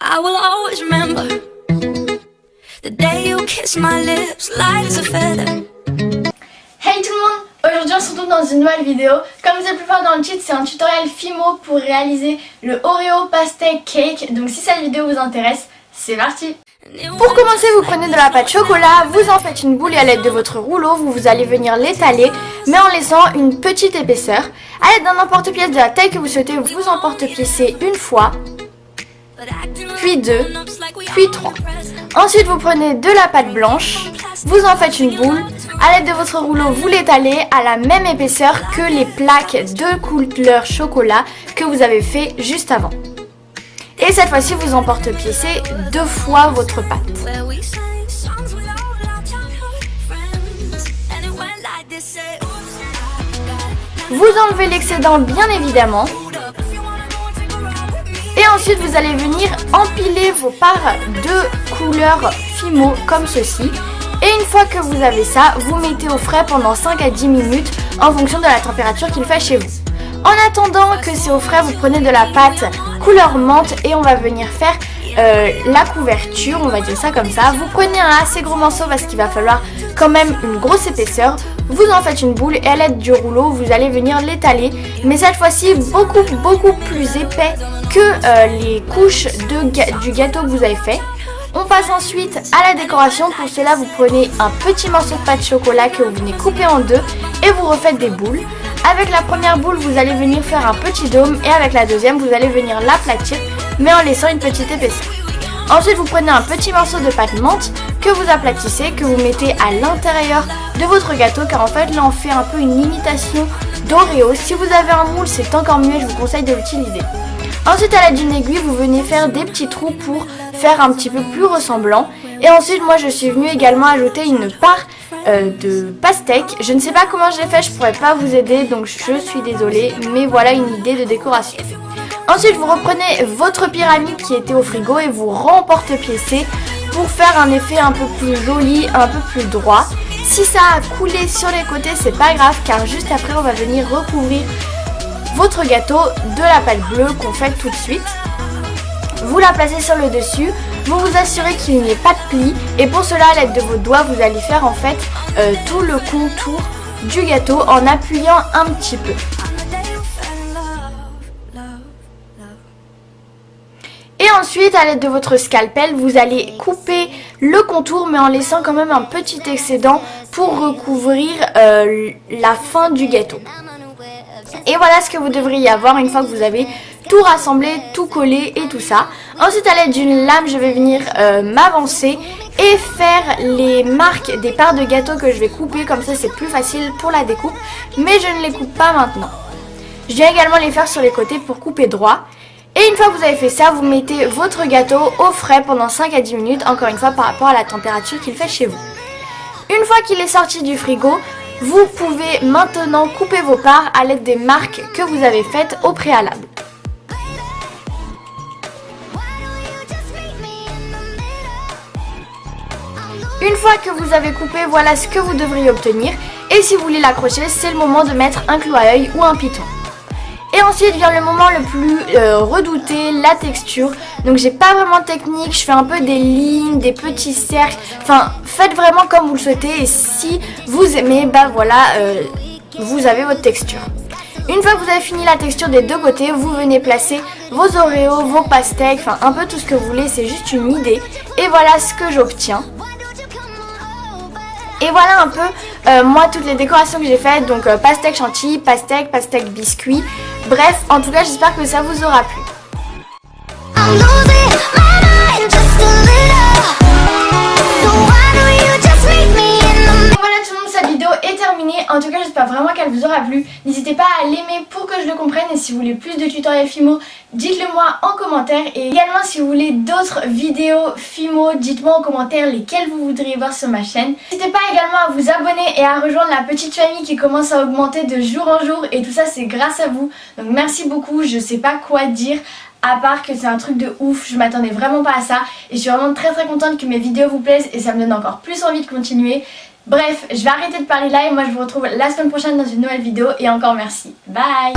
I will always remember the day you kissed my lips light as a feather. Hey tout le monde! Aujourd'hui on se retrouve dans une nouvelle vidéo. Comme vous avez pu voir dans le titre, c'est un tutoriel Fimo pour réaliser le Oreo Pastèque Cake. Donc si cette vidéo vous intéresse, c'est parti! Pour commencer, vous prenez de la pâte chocolat, vous en faites une boule et à l'aide de votre rouleau, vous allez venir l'étaler, mais en laissant une petite épaisseur. À l'aide d'un emporte-pièce de la taille que vous souhaitez, vous emporte-piécez une fois, puis deux, puis trois. Ensuite, vous prenez de la pâte blanche, vous en faites une boule. À l'aide de votre rouleau, vous l'étalez à la même épaisseur que les plaques de couleur chocolat que vous avez fait juste avant. Et cette fois-ci, vous emporte-piécez deux fois votre pâte. Vous enlevez l'excédent bien évidemment. Et ensuite, vous allez venir empiler vos parts de couleur Fimo comme ceci. Et une fois que vous avez ça, vous mettez au frais pendant 5 à 10 minutes en fonction de la température qu'il fait chez vous. En attendant que c'est au frais, vous prenez de la pâte couleur menthe et on va venir faire la couverture, on va dire ça comme ça. Vous prenez un assez gros morceau parce qu'il va falloir quand même une grosse épaisseur. Vous en faites une boule et à l'aide du rouleau, vous allez venir l'étaler. Mais cette fois-ci, beaucoup plus épais que les couches du gâteau que vous avez fait. On passe ensuite à la décoration. Pour cela, vous prenez un petit morceau de pâte chocolat que vous venez couper en deux et vous refaites des boules. Avec la première boule, vous allez venir faire un petit dôme et avec la deuxième, vous allez venir l'aplatir mais en laissant une petite épaisseur. Ensuite, vous prenez un petit morceau de pâte menthe que vous aplatissez, que vous mettez à l'intérieur de votre gâteau car en fait là on fait un peu une imitation d'Oreo. Si vous avez un moule, c'est encore mieux, je vous conseille de l'utiliser. Ensuite, à l'aide d'une aiguille, vous venez faire des petits trous pour faire un petit peu plus ressemblant. Et ensuite, moi je suis venue également ajouter une part de pastèque. Je ne sais pas comment je l'ai fait, je pourrais pas vous aider, donc je suis désolée, mais voilà une idée de décoration. Ensuite, vous reprenez votre pyramide qui était au frigo et vous remporte-piécez pour faire un effet un peu plus joli, un peu plus droit. Si ça a coulé sur les côtés, c'est pas grave car juste après, on va venir recouvrir votre gâteau de la pâte bleue qu'on fait tout de suite. Vous la placez sur le dessus, vous vous assurez qu'il n'y ait pas de plis et pour cela, à l'aide de vos doigts, vous allez faire en fait tout le contour du gâteau en appuyant un petit peu. Et ensuite, à l'aide de votre scalpel, vous allez couper le contour mais en laissant quand même un petit excédent pour recouvrir la fin du gâteau. Et voilà ce que vous devriez avoir une fois que vous avez tout rassemblé, tout collé et tout ça. Ensuite, à l'aide d'une lame, je vais venir m'avancer et faire les marques des parts de gâteau que je vais couper. Comme ça, c'est plus facile pour la découpe. Mais je ne les coupe pas maintenant. Je viens également les faire sur les côtés pour couper droit. Et une fois que vous avez fait ça, vous mettez votre gâteau au frais pendant 5 à 10 minutes. Encore une fois, par rapport à la température qu'il fait chez vous. Une fois qu'il est sorti du frigo, vous pouvez maintenant couper vos parts à l'aide des marques que vous avez faites au préalable. Une fois que vous avez coupé, voilà ce que vous devriez obtenir. Et si vous voulez l'accrocher, c'est le moment de mettre un clou à œil ou un piton. Et ensuite vient le moment le plus redouté, la texture. Donc j'ai pas vraiment de technique, je fais un peu des lignes, des petits cercles. Enfin, faites vraiment comme vous le souhaitez et si vous aimez, bah voilà, vous avez votre texture. Une fois que vous avez fini la texture des deux côtés, vous venez placer vos Oreos, vos pastèques, enfin un peu tout ce que vous voulez, c'est juste une idée. Et voilà ce que j'obtiens. Et voilà un peu moi toutes les décorations que j'ai faites, donc pastèque chantilly, pastèque biscuit. Bref, en tout cas j'espère que ça vous aura plu. Voilà tout le monde, cette vidéo est terminée. En tout cas j'espère vraiment qu'elle vous aura plu. N'hésitez pas à l'aimer pour que je le comprenne. Et si vous voulez plus de tutoriels Fimo, dites-le moi en commentaire. Et également si vous voulez d'autres vidéos Fimo, dites-moi en commentaire lesquelles vous voudriez voir sur ma chaîne. N'hésitez pas également à vous abonner et à rejoindre la petite famille qui commence à augmenter de jour en jour. Et tout ça c'est grâce à vous. Donc merci beaucoup, je sais pas quoi dire. À part que c'est un truc de ouf, je m'attendais vraiment pas à ça. Et je suis vraiment très contente que mes vidéos vous plaisent et ça me donne encore plus envie de continuer. Bref, je vais arrêter de parler là et moi je vous retrouve la semaine prochaine dans une nouvelle vidéo et encore merci. Bye.